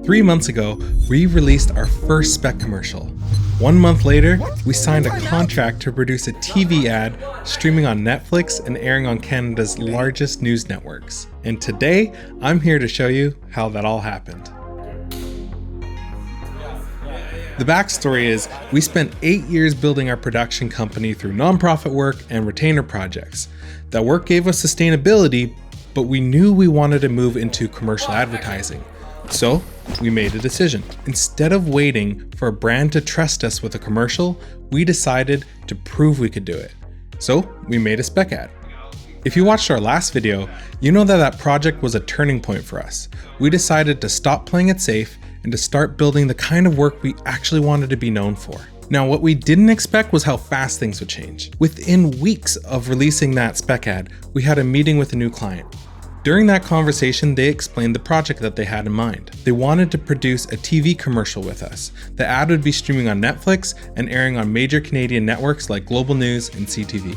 3 months ago, we released our first spec commercial. 1 month later, we signed a contract to produce a TV ad streaming on Netflix and airing on Canada's largest news networks. And today, I'm here to show you how that all happened. The backstory is, we spent 8 years building our production company through nonprofit work and retainer projects. That work gave us sustainability, but we knew we wanted to move into commercial advertising. So we made a decision. Instead of waiting for a brand to trust us with a commercial, we decided to prove we could do it. So we made a spec ad. If you watched our last video, you know that project was a turning point for us. We decided to stop playing it safe and to start building the kind of work we actually wanted to be known for. Now, what we didn't expect was how fast things would change. Within weeks of releasing that spec ad, we had a meeting with a new client. During that conversation, they explained the project that they had in mind. They wanted to produce a TV commercial with us. The ad would be streaming on Netflix and airing on major Canadian networks like Global News and CTV.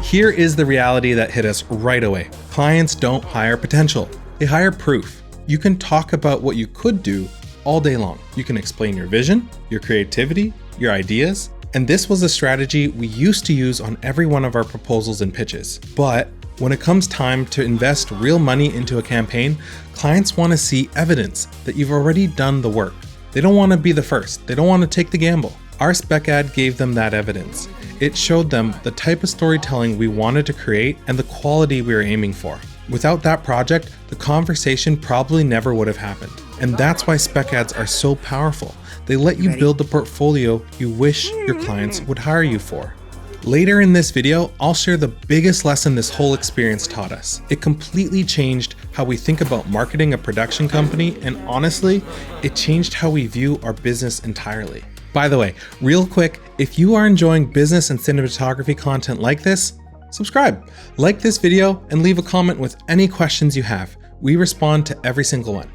Here is the reality that hit us right away. Clients don't hire potential, they hire proof. You can talk about what you could do all day long. You can explain your vision, your creativity, your ideas, and this was a strategy we used to use on every one of our proposals and pitches. But when it comes time to invest real money into a campaign, clients want to see evidence that you've already done the work. They don't want to be the first. They don't want to take the gamble. Our spec ad gave them that evidence. It showed them the type of storytelling we wanted to create and the quality we were aiming for. Without that project, the conversation probably never would have happened. And that's why spec ads are so powerful. They let you build the portfolio you wish your clients would hire you for. Later in this video, I'll share the biggest lesson this whole experience taught us. It completely changed how we think about marketing a production company, and honestly, it changed how we view our business entirely. By the way, real quick, if you are enjoying business and cinematography content like this, subscribe, like this video, and leave a comment with any questions you have. We respond to every single one.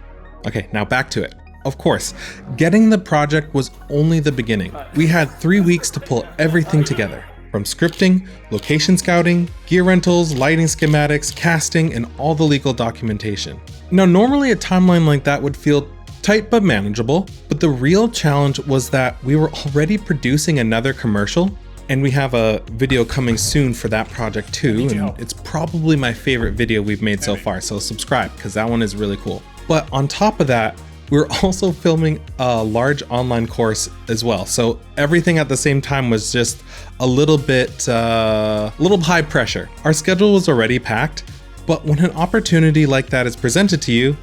Okay, now back to it. Of course, getting the project was only the beginning. We had 3 weeks to pull everything together. From scripting, location scouting, gear rentals, lighting schematics, casting, and all the legal documentation. Now, normally a timeline like that would feel tight but manageable, but the real challenge was that we were already producing another commercial, and we have a video coming soon for that project too, and it's probably my favorite video we've made so far, so subscribe because that one is really cool. But on top of that, we're also filming a large online course as well. So everything at the same time was just a little high pressure. Our schedule was already packed, but when an opportunity like that is presented to you,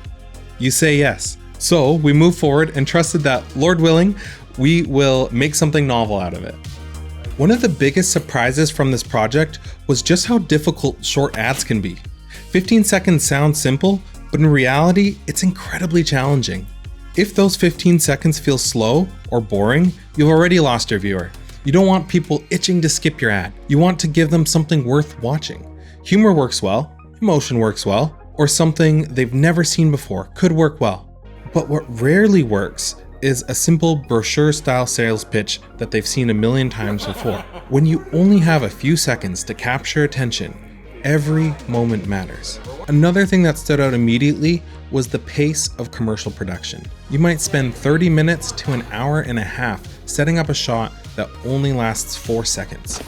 you say yes. So we moved forward and trusted that, Lord willing, we will make something novel out of it. One of the biggest surprises from this project was just how difficult short ads can be. 15 seconds sounds simple, but in reality, it's incredibly challenging. If those 15 seconds feel slow or boring, you've already lost your viewer. You don't want people itching to skip your ad. You want to give them something worth watching. Humor works well, emotion works well, or something they've never seen before could work well. But what rarely works is a simple brochure-style sales pitch that they've seen a million times before. When you only have a few seconds to capture attention, every moment matters. Another thing that stood out immediately was the pace of commercial production. You might spend 30 minutes to an hour and a half setting up a shot that only lasts 4 seconds.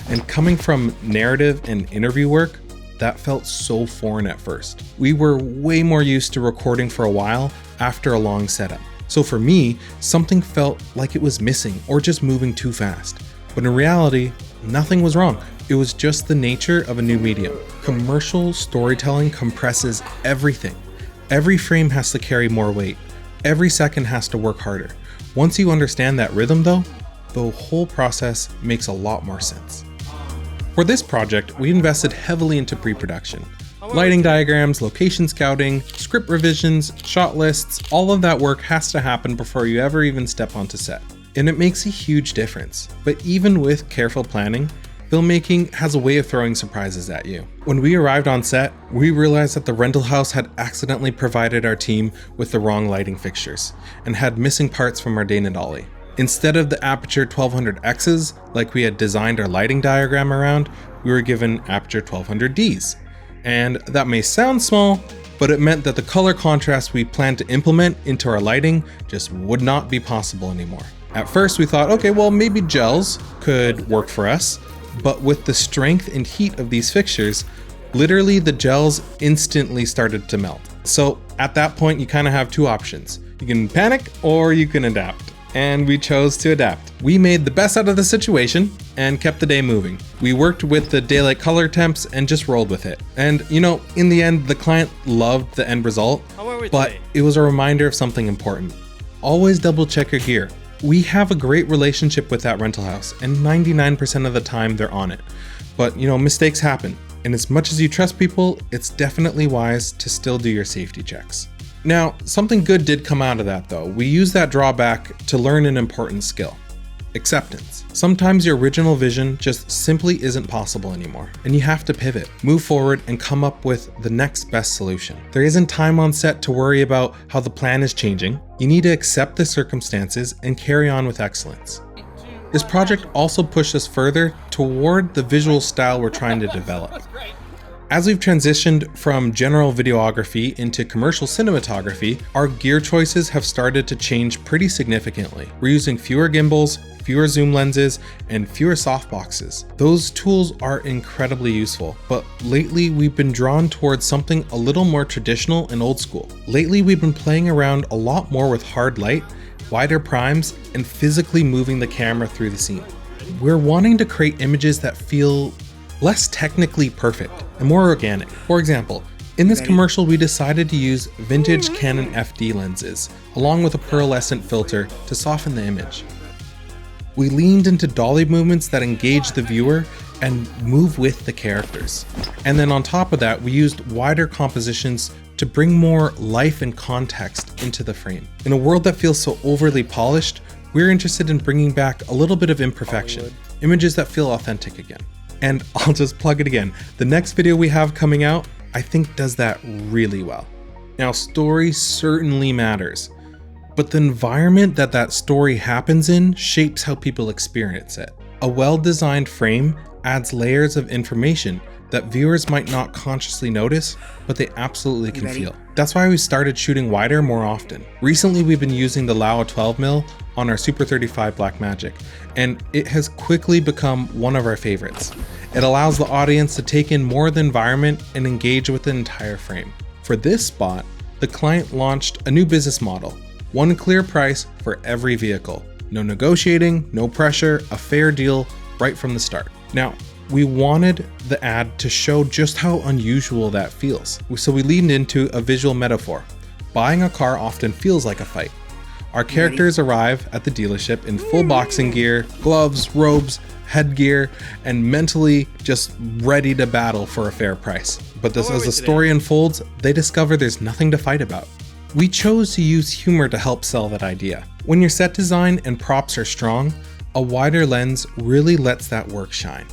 And coming from narrative and interview work, that felt so foreign at first. We were way more used to recording for a while after a long setup. So for me, something felt like it was missing or just moving too fast. But in reality, nothing was wrong. It was just the nature of a new medium. Commercial storytelling compresses everything. Every frame has to carry more weight. Every second has to work harder. Once you understand that rhythm though, the whole process makes a lot more sense. For this project, we invested heavily into pre-production. Lighting diagrams, location scouting, script revisions, shot lists, all of that work has to happen before you ever even step onto set. And it makes a huge difference. But even with careful planning, filmmaking has a way of throwing surprises at you. When we arrived on set, we realized that the rental house had accidentally provided our team with the wrong lighting fixtures and had missing parts from our Dana Dolly. Instead of the Aputure 1200Xs, like we had designed our lighting diagram around, we were given Aputure 1200Ds. And that may sound small, but it meant that the color contrast we planned to implement into our lighting just would not be possible anymore. At first we thought, okay, well maybe gels could work for us, but with the strength and heat of these fixtures, literally the gels instantly started to melt. So at that point you kind of have two options. You can panic or you can adapt. And we chose to adapt. We made the best out of the situation and kept the day moving. We worked with the daylight color temps and just rolled with it. And you know, in the end, the client loved the end result, but it was a reminder of something important. Always double check your gear. We have a great relationship with that rental house and 99% of the time they're on it. But you know, mistakes happen. And as much as you trust people, it's definitely wise to still do your safety checks. Now, something good did come out of that though. We used that drawback to learn an important skill: acceptance. Sometimes your original vision just simply isn't possible anymore, and you have to pivot, move forward, and come up with the next best solution. There isn't time on set to worry about how the plan is changing. You need to accept the circumstances and carry on with excellence. This project also pushed us further toward the visual style we're trying to develop. As we've transitioned from general videography into commercial cinematography, our gear choices have started to change pretty significantly. We're using fewer gimbals, fewer zoom lenses, and fewer softboxes. Those tools are incredibly useful, but lately we've been drawn towards something a little more traditional and old school. Lately we've been playing around a lot more with hard light, wider primes, and physically moving the camera through the scene. We're wanting to create images that feel less technically perfect and more organic. For example, in this commercial we decided to use vintage Canon FD lenses along with a pearlescent filter to soften the image. We leaned into dolly movements that engage the viewer and move with the characters. And then on top of that, we used wider compositions to bring more life and context into the frame. In a world that feels so overly polished, we're interested in bringing back a little bit of imperfection, images that feel authentic again. And I'll just plug it again. The next video we have coming out, I think does that really well. Now, story certainly matters, but the environment that that story happens in shapes how people experience it. A well-designed frame adds layers of information that viewers might not consciously notice, but they absolutely can feel. That's why we started shooting wider more often. Recently, we've been using the Laowa 12mm on our Super 35 Blackmagic, and it has quickly become one of our favorites. It allows the audience to take in more of the environment and engage with the entire frame. For this spot, the client launched a new business model: one clear price for every vehicle. No negotiating, no pressure, a fair deal right from the start. Now, we wanted the ad to show just how unusual that feels. So we leaned into a visual metaphor. Buying a car often feels like a fight. Our characters arrive at the dealership in full boxing gear, gloves, robes, headgear, and mentally just ready to battle for a fair price. But as the story unfolds, they discover there's nothing to fight about. We chose to use humor to help sell that idea. When your set design and props are strong, a wider lens really lets that work shine.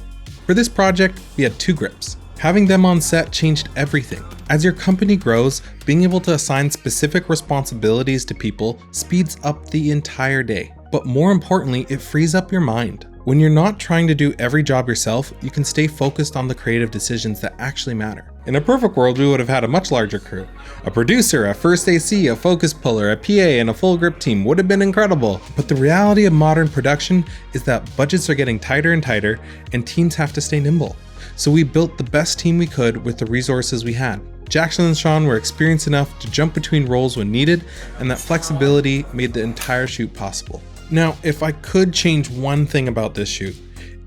For this project, we had 2 grips. Having them on set changed everything. As your company grows, being able to assign specific responsibilities to people speeds up the entire day. But more importantly, it frees up your mind. When you're not trying to do every job yourself, you can stay focused on the creative decisions that actually matter. In a perfect world, we would have had a much larger crew. A producer, a first AC, a focus puller, a PA, and a full grip team would have been incredible. But the reality of modern production is that budgets are getting tighter and tighter, and teams have to stay nimble. So we built the best team we could with the resources we had. Jackson and Sean were experienced enough to jump between roles when needed, and that flexibility made the entire shoot possible. Now, if I could change one thing about this shoot,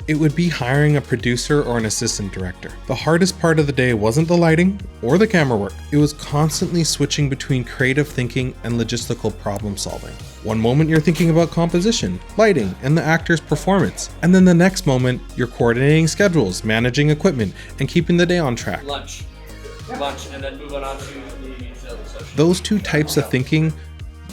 it would be hiring a producer or an assistant director. The hardest part of the day wasn't the lighting or the camera work. It was constantly switching between creative thinking and logistical problem solving. One moment you're thinking about composition, lighting, and the actor's performance. And then the next moment, you're coordinating schedules, managing equipment, and keeping the day on track. Lunch, and then move on to the social. Those two types of thinking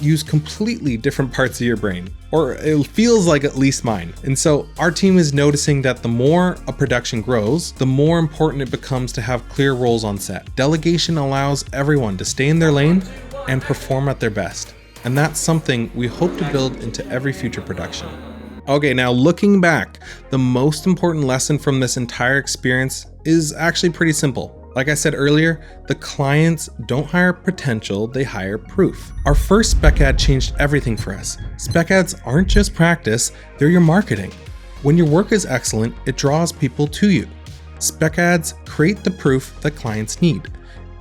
use completely different parts of your brain, or it feels like at least mine. And so our team is noticing that the more a production grows, the more important it becomes to have clear roles on set. Delegation allows everyone to stay in their lane and perform at their best. And that's something we hope to build into every future production. Okay, now looking back, the most important lesson from this entire experience is actually pretty simple. Like I said earlier, the clients don't hire potential, they hire proof. Our first spec ad changed everything for us. Spec ads aren't just practice, they're your marketing. When your work is excellent, it draws people to you. Spec ads create the proof that clients need.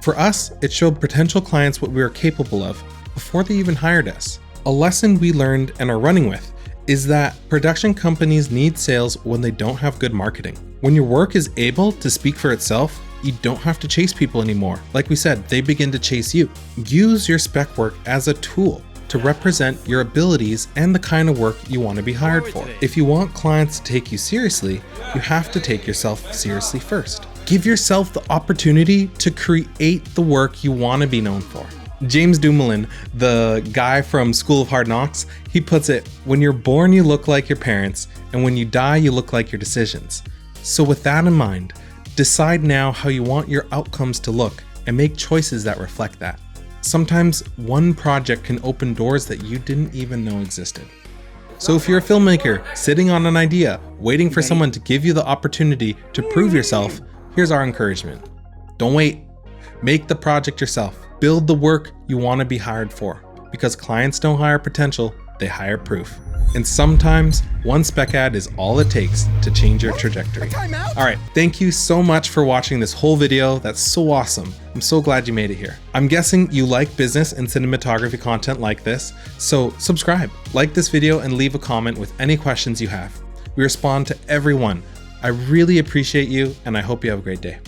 For us, it showed potential clients what we were capable of before they even hired us. A lesson we learned and are running with is that production companies need sales when they don't have good marketing. When your work is able to speak for itself, you don't have to chase people anymore. Like we said, they begin to chase you. Use your spec work as a tool to represent your abilities and the kind of work you want to be hired for. If you want clients to take you seriously, you have to take yourself seriously first. Give yourself the opportunity to create the work you want to be known for. James Dumoulin, the guy from School of Hard Knocks, he puts it, when you're born you look like your parents, and when you die you look like your decisions. So with that in mind, decide now how you want your outcomes to look and make choices that reflect that. Sometimes one project can open doors that you didn't even know existed. So if you're a filmmaker sitting on an idea, waiting for someone to give you the opportunity to prove yourself, here's our encouragement. Don't wait. Make the project yourself. Build the work you want to be hired for, because clients don't hire potential, they hire proof. And sometimes one spec ad is all it takes to change your trajectory. All right, thank you so much for watching this whole video. That's so awesome. I'm so glad you made it here. I'm guessing you like business and cinematography content like this, so subscribe, like this video, and leave a comment with any questions you have. We respond to everyone. I really appreciate you, and I hope you have a great day.